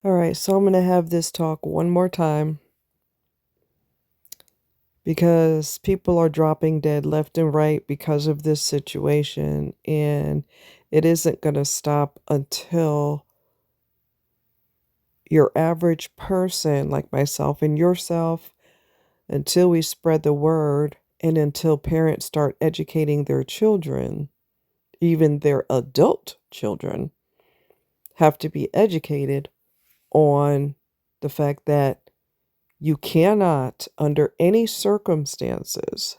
All right, so I'm going to have this talk one more time because people are dropping dead left and right because of this situation, and it isn't going to stop until your average person like myself and yourself, until we spread the word and until parents start educating their children, even their adult children, have to be educated on the fact that you cannot, under any circumstances,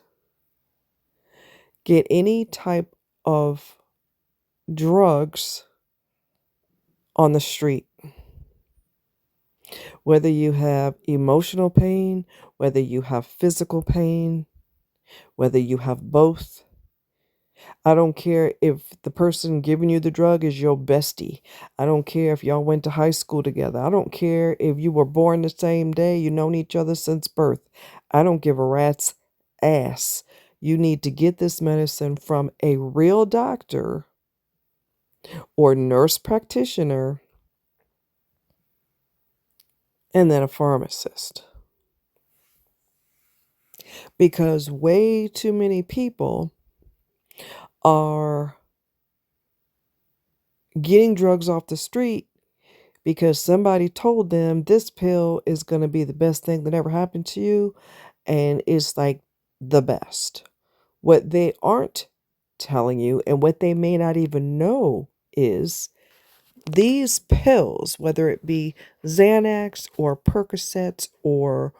get any type of drugs on the street. Whether you have emotional pain, whether you have physical pain, whether you have both. I don't care if the person giving you the drug is your bestie. I don't care if y'all went to high school together. I don't care if you were born the same day, you known each other since birth. I don't give a rat's ass. You need to get this medicine from a real doctor or nurse practitioner and then a pharmacist. Because way too many people are getting drugs off the street because somebody told them this pill is going to be the best thing that ever happened to you, and it's like the best. What they aren't telling you, and what they may not even know, is these pills, whether it be Xanax or Percocets or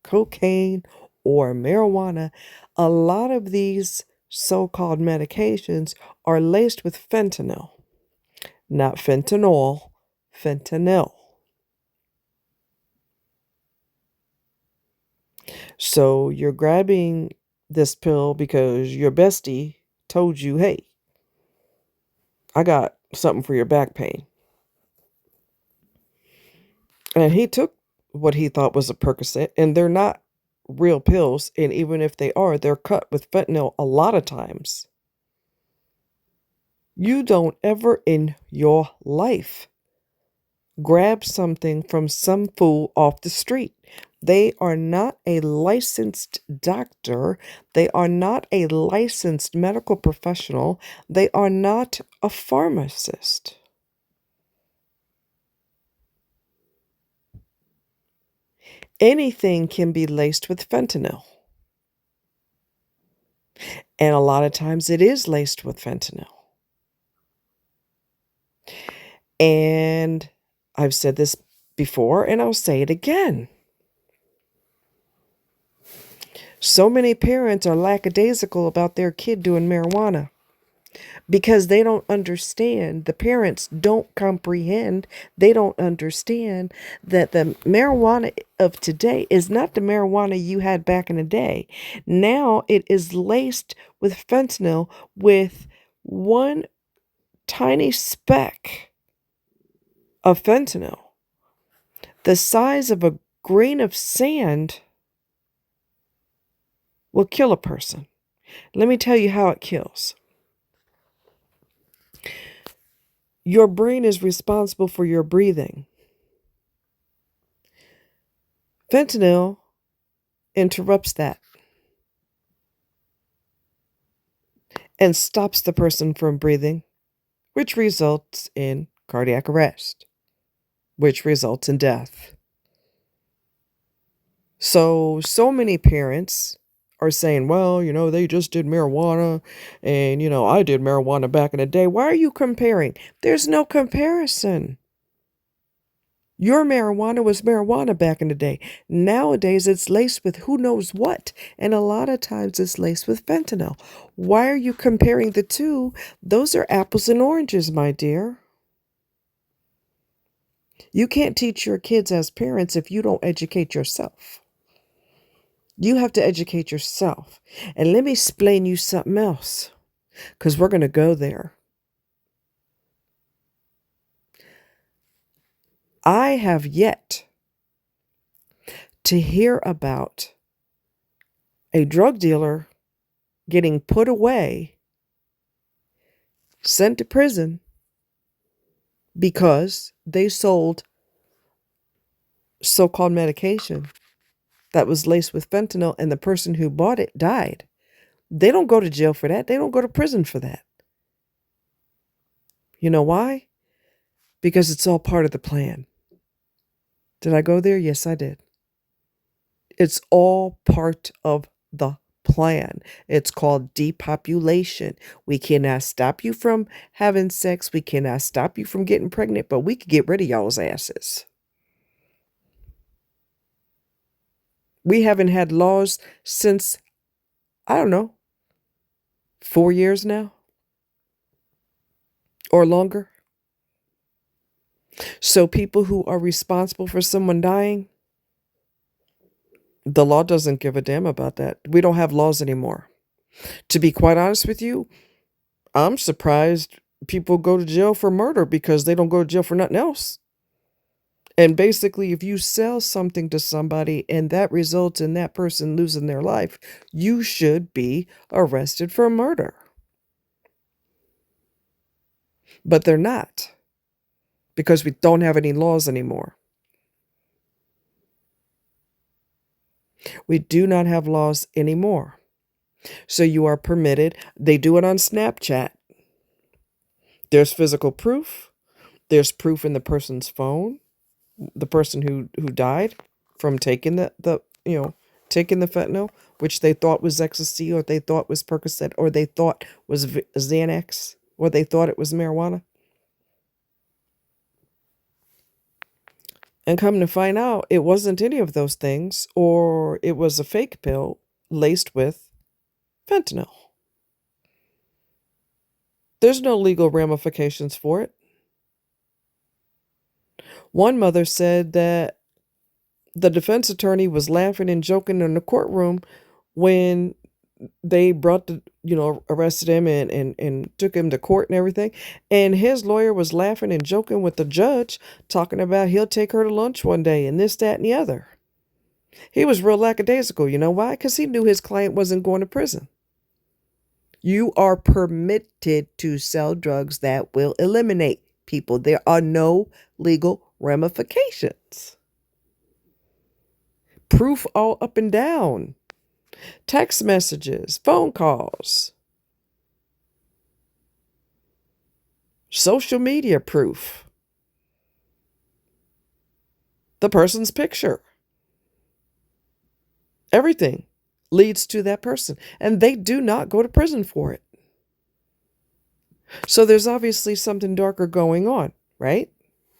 cocaine or marijuana, a lot of these so-called medications are laced with fentanyl. Not fentanyl, fentanyl. So you're grabbing this pill because your bestie told you, hey, I got something for your back pain. And he took what he thought was a Percocet, and they're not real pills. And even if they are, they're cut with fentanyl a lot of times. You don't ever in your life grab something from some fool off the street. They are not a licensed doctor. They are not a licensed medical professional. They are not a pharmacist. Anything can be laced with fentanyl. And a lot of times it is laced with fentanyl. And I've said this before and I'll say it again. So many parents are lackadaisical about their kid doing marijuana because they don't understand. The parents don't comprehend. They don't understand that the marijuana of today is not the marijuana you had back in the day. Now it is laced with fentanyl with one tiny speck of fentanyl, the size of a grain of sand, will kill a person. Let me tell you how it kills. Your brain is responsible for your breathing. Fentanyl interrupts that and stops the person from breathing, which results in cardiac arrest, which results in death. So many parents are saying, well, they just did marijuana and, I did marijuana back in the day. Why are you comparing? There's no comparison. Your marijuana was marijuana back in the day. Nowadays, it's laced with who knows what. And a lot of times it's laced with fentanyl. Why are you comparing the two? Those are apples and oranges, my dear. You can't teach your kids as parents if you don't educate yourself. You have to educate yourself. And let me explain you something else, because we're going to go there. I have yet to hear about a drug dealer getting put away, sent to prison, because they sold so-called medication that was laced with fentanyl and the person who bought it died. They don't go to jail for that. They don't go to prison for that. You know why? Because it's all part of the plan. Did I go there? Yes, I did. It's all part of the plan. It's called depopulation. We cannot stop you from having sex. We cannot stop you from getting pregnant, but we could get rid of y'all's asses. We haven't had laws since, I don't know, 4 years now or longer. So people who are responsible for someone dying, the law doesn't give a damn about that. We don't have laws anymore. To be quite honest with you, I'm surprised people go to jail for murder because they don't go to jail for nothing else. And basically, if you sell something to somebody and that results in that person losing their life, you should be arrested for murder. But they're not, because we don't have any laws anymore. We do not have laws anymore. So you are permitted. They do it on Snapchat. There's physical proof. There's proof in the person's phone. The person who died from taking taking the fentanyl, which they thought was ecstasy, or they thought was Percocet, or they thought was Xanax, or they thought it was marijuana. And come to find out, it wasn't any of those things, or it was a fake pill laced with fentanyl. There's no legal ramifications for it. One mother said that the defense attorney was laughing and joking in the courtroom when they arrested him and took him to court and everything. And his lawyer was laughing and joking with the judge, talking about he'll take her to lunch one day and this, that, and the other. He was real lackadaisical. You know why? Because he knew his client wasn't going to prison. You are permitted to sell drugs that will eliminate people. There are no legal ramifications. Proof all up and down. Text messages, phone calls, social media proof, the person's picture. Everything leads to that person, and they do not go to prison for it. So there's obviously something darker going on, right?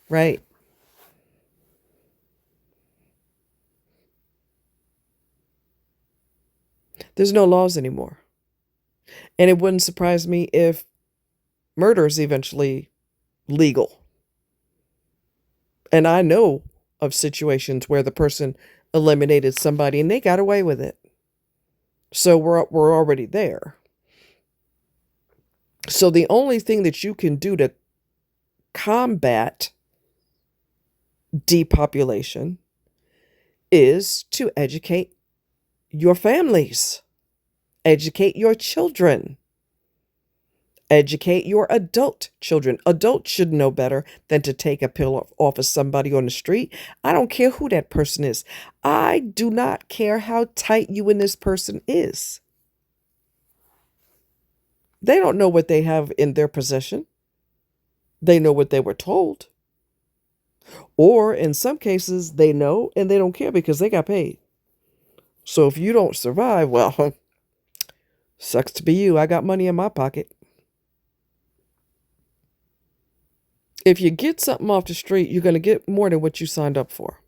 Right. There's no laws anymore. And it wouldn't surprise me if murder is eventually legal. And I know of situations where the person eliminated somebody and they got away with it. So we're already there. So the only thing that you can do to combat depopulation is to educate your families, educate your children, educate your adult children. Adults should know better than to take a pill off of somebody on the street. I don't care who that person is. I do not care how tight you and this person is. They don't know what they have in their possession. They know what they were told. Or in some cases, they know and they don't care because they got paid. So if you don't survive, well, sucks to be you. I got money in my pocket. If you get something off the street, you're going to get more than what you signed up for.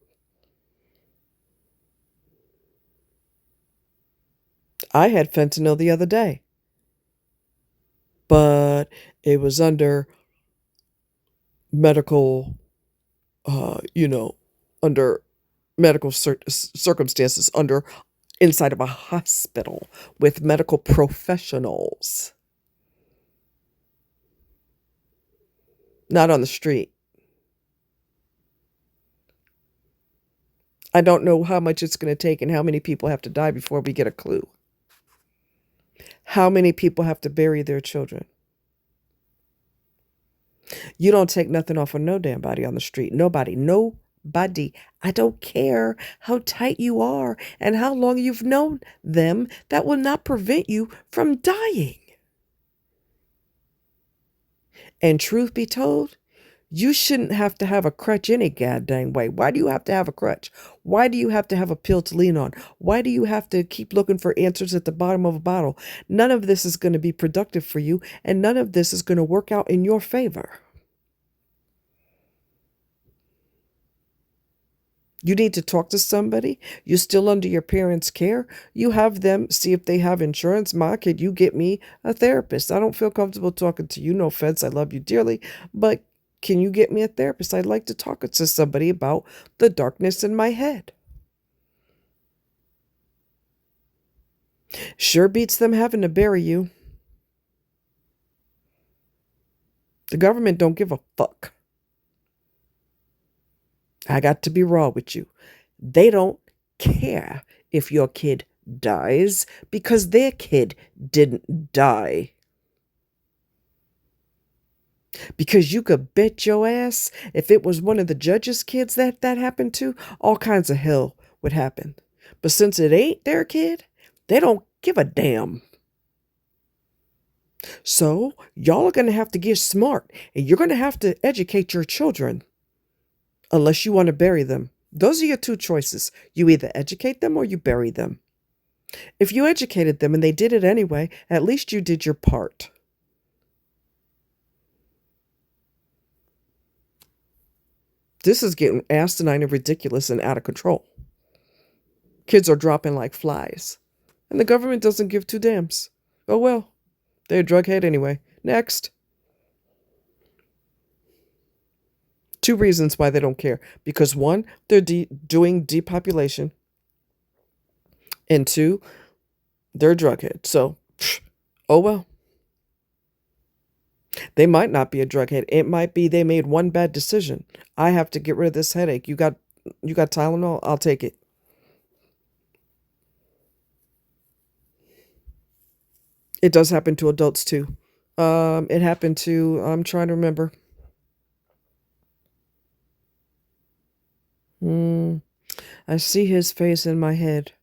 I had fentanyl the other day, but it was under medical, under medical circumstances, inside of a hospital with medical professionals, not on the street. I don't know how much it's going to take and how many people have to die before we get a clue. How many people have to bury their children? You don't take nothing off of no damn body on the street. Nobody. Nobody. I don't care how tight you are and how long you've known them. That will not prevent you from dying. And truth be told, you shouldn't have to have a crutch any goddamn way. Why do you have to have a crutch? Why do you have to have a pill to lean on? Why do you have to keep looking for answers at the bottom of a bottle? None of this is going to be productive for you, and none of this is going to work out in your favor. You need to talk to somebody. You're still under your parents' care. You have them see if they have insurance. Ma, could you get me a therapist? I don't feel comfortable talking to you. No offense. I love you dearly. But can you get me a therapist? I'd like to talk to somebody about the darkness in my head. Sure beats them having to bury you. The government don't give a fuck. I got to be raw with you. They don't care if your kid dies because their kid didn't die. Because you could bet your ass if it was one of the judge's kids that happened to, all kinds of hell would happen. But since it ain't their kid, they don't give a damn. So y'all are going to have to get smart, and you're going to have to educate your children unless you want to bury them. Those are your two choices. You either educate them or you bury them. If you educated them and they did it anyway, at least you did your part. This is getting asinine and ridiculous and out of control. Kids are dropping like flies. And the government doesn't give two damns. Oh well, they're a drug head anyway. Next. Two reasons why they don't care. Because one, they're doing depopulation. And two, they're a drug head. So, oh well. They might not be a drug head. It might be they made one bad decision. I have to get rid of this headache. You got Tylenol? I'll take it. It does happen to adults too. It happened to, I'm trying to remember. I see his face in my head.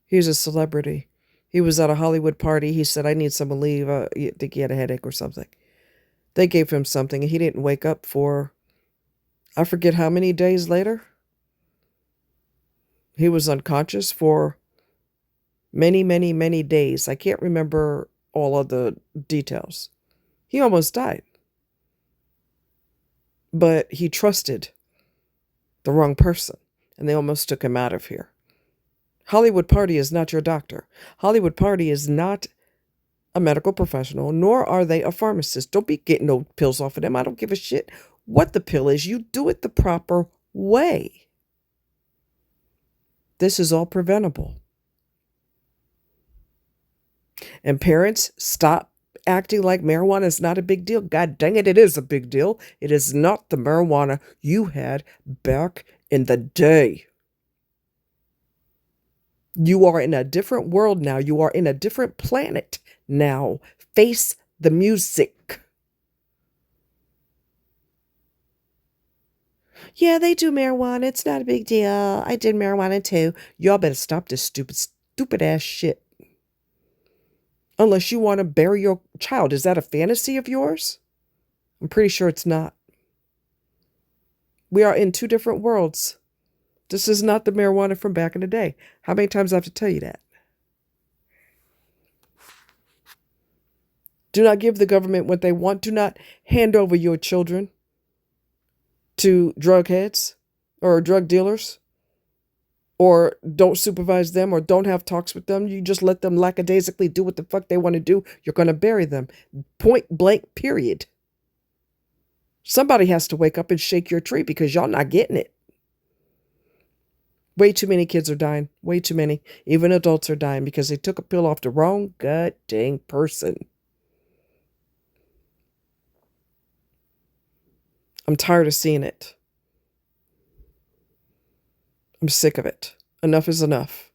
He's a celebrity. He was at a Hollywood party. He said, I need someone to leave. I think he had a headache or something. They gave him something and he didn't wake up for, I forget how many days later. He was unconscious for many, many, many days. I can't remember all of the details. He almost died. But he trusted the wrong person and they almost took him out of here. Hollywood Party is not your doctor. Hollywood Party is not a medical professional, nor are they a pharmacist. Don't be getting no pills off of them. I don't give a shit what the pill is. You do it the proper way. This is all preventable. And parents, stop acting like marijuana is not a big deal. God dang it, it is a big deal. It is not the marijuana you had back in the day. You are in a different world now. You are in a different planet now. Face the music. Yeah, they do marijuana. It's not a big deal. I did marijuana too. Y'all better stop this stupid ass shit. Unless you want to bury your child. Is that a fantasy of yours? I'm pretty sure it's not. We are in two different worlds. This is not the marijuana from back in the day. How many times do I have to tell you that? Do not give the government what they want. Do not hand over your children to drug heads or drug dealers. Or don't supervise them or don't have talks with them. You just let them lackadaisically do what the fuck they want to do. You're going to bury them. Point blank, period. Somebody has to wake up and shake your tree because y'all not getting it. Way too many kids are dying. Way too many. Even adults are dying because they took a pill off the wrong god dang person. I'm tired of seeing it. I'm sick of it. Enough is enough.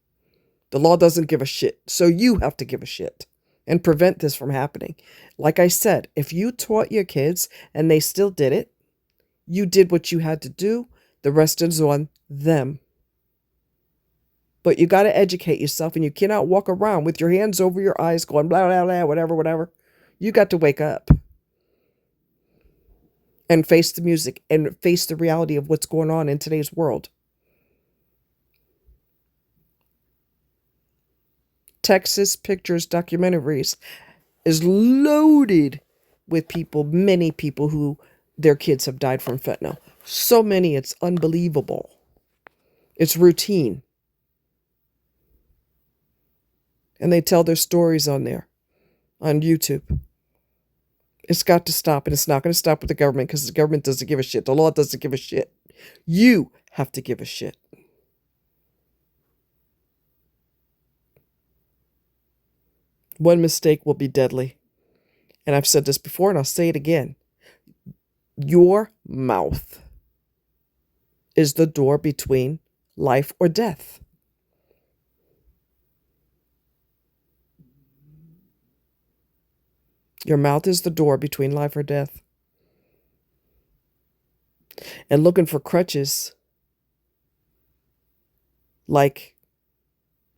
The law doesn't give a shit, so you have to give a shit and prevent this from happening. Like I said, if you taught your kids and they still did it, you did what you had to do The rest is on them. But you got to educate yourself, and you cannot walk around with your hands over your eyes going blah, blah, blah, whatever, whatever. You got to wake up and face the music and face the reality of what's going on in today's world. Texas Pictures documentaries is loaded with people, many people who their kids have died from fentanyl. So many, it's unbelievable. It's routine. And they tell their stories on there, on YouTube. It's got to stop, and it's not going to stop with the government because the government doesn't give a shit. The law doesn't give a shit. You have to give a shit. One mistake will be deadly. And I've said this before, and I'll say it again. Your mouth is the door between life or death. Your mouth is the door between life or death. And looking for crutches like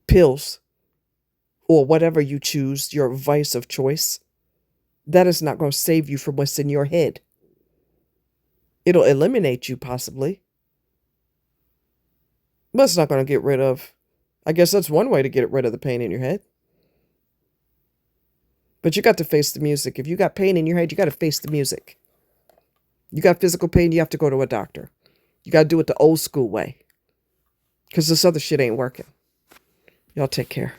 pills or whatever you choose, your vice of choice, that is not going to save you from what's in your head. It'll eliminate you possibly, but it's not going to get rid of. I guess that's one way to get rid of the pain in your head. But you got to face the music. If you got pain in your head, you got to face the music. You got physical pain, you have to go to a doctor. You got to do it the old school way. Because this other shit ain't working. Y'all take care.